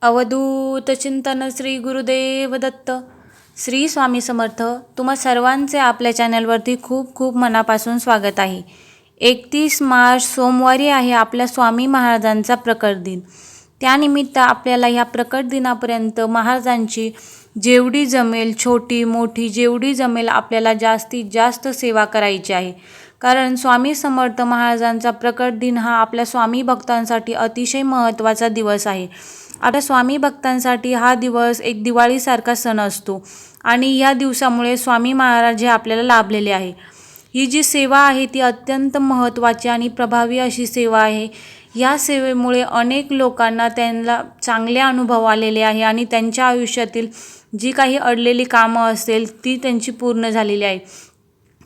अवधूत चिंतन श्री गुरुदेव दत्त. श्री स्वामी समर्थ. तुम्हा सर्वांचे आपल्या चॅनलवरती खूप खूप मनापासून स्वागत आहे. 31 मार्च सोमवारी आहे आपल्या स्वामी महाराजांचा प्रकट दिन. त्यानिमित्त आपल्याला ह्या प्रकट दिनापर्यंत महाराजांची जेवढी जमेल, छोटी मोठी जेवढी जमेल, आपल्याला जास्तीत जास्त सेवा करायची आहे. कारण स्वामी समर्थ महाराजांचा प्रकट दिन हा आपल्या स्वामी भक्तांसाठी अतिशय महत्त्वाचा दिवस आहे. आता स्वामी भक्तांसाठी हा दिवस एक दिवाळीसारखा सण असतो आणि या दिवसामुळे स्वामी महाराज हे आपल्याला लाभलेले आहे. ही जी सेवा आहे ती अत्यंत महत्त्वाची आणि प्रभावी अशी सेवा आहे. या सेवेमुळे अनेक लोकांना त्यांना चांगले अनुभव आलेले आहे आणि त्यांच्या आयुष्यातील जी काही अडलेली कामं असेल ती त्यांची पूर्ण झालेली आहे.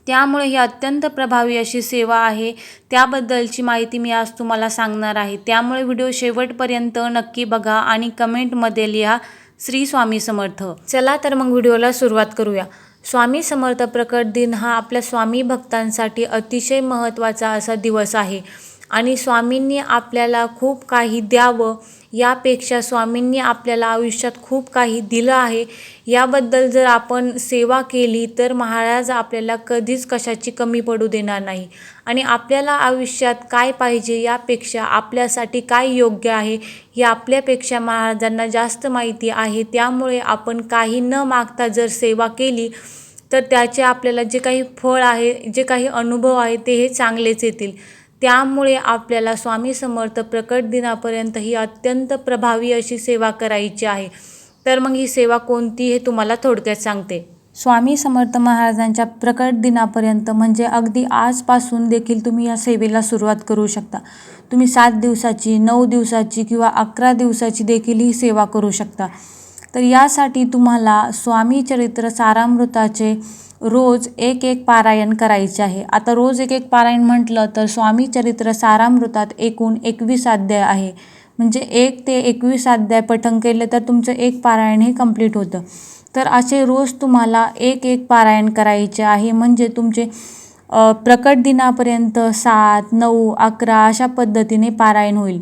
त्यामुळे ही अत्यंत प्रभावी अशी सेवा आहे. त्याबद्दलची माहिती मी आज तुम्हाला सांगणार आहे. त्यामुळे व्हिडिओ शेवटपर्यंत नक्की बघा आणि कमेंटमध्ये लिहा श्री स्वामी समर्थ. चला तर मग व्हिडिओला सुरुवात करूया. स्वामी समर्थ प्रकट दिन हा आपल्या स्वामी भक्तांसाठी अतिशय महत्त्वाचा असा दिवस आहे आणि स्वामींनी आपल्याला खूप काही द्यावं यापेक्षा स्वामींनी आपल्याला आयुष्यात खूप काही दिलं आहे. याबद्दल जर आपण सेवा केली तर महाराज आपल्याला कधीच कशाची कमी पडू देणार नाही आणि आपल्याला आयुष्यात काय पाहिजे यापेक्षा आपल्यासाठी काय योग्य आहे हे आपल्यापेक्षा महाराजांना जास्त माहिती आहे. त्यामुळे आपण काही न मागता जर सेवा केली तर त्याचे आपल्याला जे काही फळ आहे, जे काही अनुभव आहे ते हे चांगलेच येतील. त्यामुळे आपल्याला स्वामी समर्थ प्रकट दिनापर्यंत ही अत्यंत प्रभावी अशी सेवा करायची आहे. तर मग ही सेवा कोणती हे तुम्हाला थोडक्यात सांगते. स्वामी समर्थ महाराजांच्या प्रकट दिनापर्यंत म्हणजे अगदी आजपासून देखील तुम्ही या सेवेला सुरुवात करू शकता. तुम्ही 7 दिवसाची, 9 दिवसाची किंवा 11 दिवसाची देखील ही सेवा करू शकता. तर यासाठी तुम्हाला स्वामी चरित्र सारामृताचे रोज एक पारायण करायचे आहे. आता रोज एक पारायण म्हटलं तर स्वामी चरित्र सारामृतात एकूण 21 अध्याय आहे. म्हणजे 1 ते 21 अध्याय पठण केले तर तुमचं एक पारायण हे कंप्लीट होतं. तर असे रोज तुम्हाला एक पारायण करायचे आहे. म्हणजे तुमचे प्रकट दिनापर्यंत 7, 9, 11 अशा पद्धतीने पारायण होईल.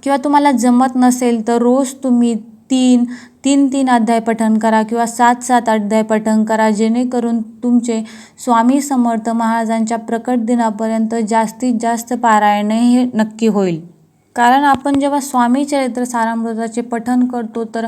किंवा तुम्हाला जमत नसेल तर रोज तुम्ही 3 अध्याय पठण करा किंवा 7 अध्याय पठण करा, जेणेकरून तुमचे स्वामी समर्थ महाराजांच्या प्रकट दिनापर्यंत जास्तीत जास्त पारायणे हे नक्की होईल. कारण आपण जेव्हा स्वामी चरित्र सारामृताचे पठण करतो तर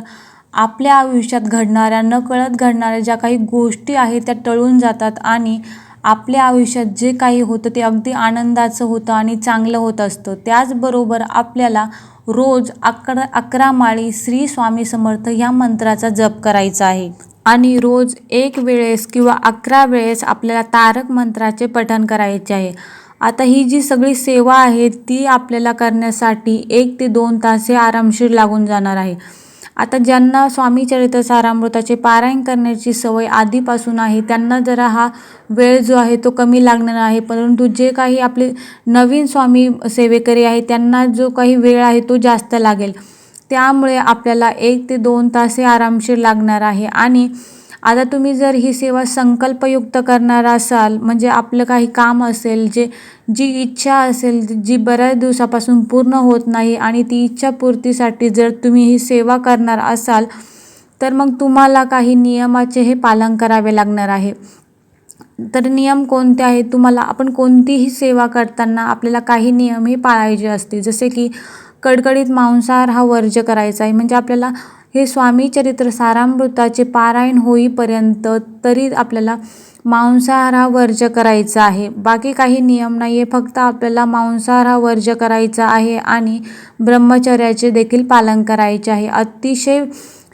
आपल्या आयुष्यात घडणाऱ्या, नकळत घडणाऱ्या ज्या काही गोष्टी आहेत त्या टळून जातात आणि आपल्या आयुष्यात जे काही होतं ते अगदी आनंदाचं होतं आणि चांगलं होत असतं. त्याचबरोबर आपल्याला रोज 11 माळी श्री स्वामी समर्थ या मंत्राचा जप करायचा आहे आणि रोज 1 वेळेस किंवा 11 वेळेस आपल्याला तारक मंत्राचे पठण करायचे आहे. आता ही जी सगळी सेवा आहे ती आपल्याला करण्यासाठी 1 ते 2 तास हे आरामशीर लागून जाणार आहे. आता ज्यांना स्वामी चरित्र सारामृताचे पारायण करण्याची सवय आधीपासून आहे त्यांना जरा हा वेळ जो आहे तो कमी लागणार आहे. परंतु जे काही आपले नवीन स्वामी सेवेकरी आहे त्यांना जो काही वेळ आहे तो जास्त लागेल. त्यामुळे आपल्याला 1 ते 2 तास हे आरामशीर लागणार आहे. आणि आता तुम्ही जर ही सेवा संकल्पयुक्त करणार असाल, म्हणजे आपलं काही काम असेल, जी इच्छा असेल जी बऱ्याच दिवसापासून पूर्ण होत नाही आणि ती इच्छापूर्तीसाठी जर तुम्ही ही सेवा करणार असाल तर मग तुम्हाला काही नियमाचे हे पालन करावे लागणार आहे. तर नियम कोणते आहेत? तुम्हाला आपण कोणतीही सेवा करताना आपल्याला काही नियम हे पाळायचे असते. जसे की कडकडीत मांसाहार हा वर्ज्य करायचा आहे. म्हणजे आपल्याला हे स्वामी चरित्र सारामृताचे पारायण होईपर्यंत तरी आपल्याला मांसाहार हा वर्ज्य करायचा आहे. बाकी काही नियम नाही आहे, फक्त आपल्याला मांसाहार हा वर्ज्य करायचा आहे आणि ब्रह्मचर्याचे देखील पालन करायचे आहे. अतिशय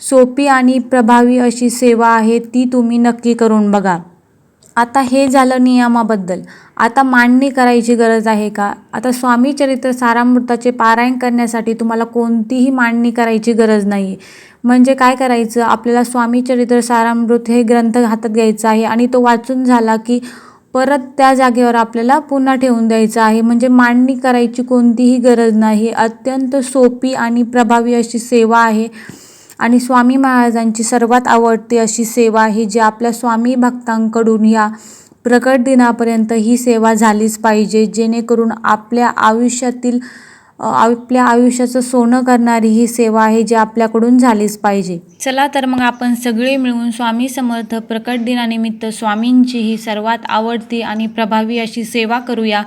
सोपी आणि प्रभावी अशी सेवा आहे, ती तुम्ही नक्की करून बघा. आता हे झालं नियमाबद्दल. आता मांडणी करायची गरज आहे का? आता स्वामी चरित्र सारामृताचे पारायण करण्यासाठी तुम्हाला कोणतीही मांडणी करायची गरज नाही. म्हणजे काय करायचं, आपल्याला स्वामी चरित्र सारामृत हे ग्रंथ हातात घ्यायचा आहे आणि तो वाचून झाला की परत त्या जागेवर आपल्याला पुन्हा ठेवून द्यायचं आहे. म्हणजे मांडणी करायची कोणतीही गरज नाही. अत्यंत सोपी आणि प्रभावी अशी सेवा आहे आणि स्वामी महाराजांची सर्वात आवडती अशी सेवा आहे, जी आपल्या स्वामी भक्तांकडून या प्रकट दिनापर्यंत ही सेवा झालीच पाहिजे, जेणेकरून आपल्या आयुष्यातील आपल्या आयुष्याचं सोनं करणारी ही सेवा आहे, जी आपल्याकडून झालीच पाहिजे. चला तर मग आपण सगळे मिळून स्वामी समर्थ प्रकट दिनानिमित्त स्वामींची ही सर्वात आवडती आणि प्रभावी अशी सेवा करूया,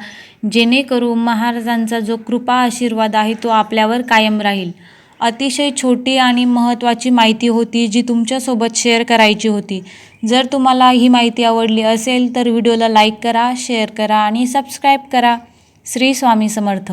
जेणेकरून महाराजांचा जो कृपा आशीर्वाद आहे तो आपल्यावर कायम राहील. अतिशय छोटी आणि महत्त्वाची माहिती होती, जी तुमच्यासोबत शेअर करायची होती. जर तुम्हाला ही माहिती आवडली असेल तर व्हिडिओला लाईक करा, शेअर करा आणि सबस्क्राईब करा. श्री स्वामी समर्थ.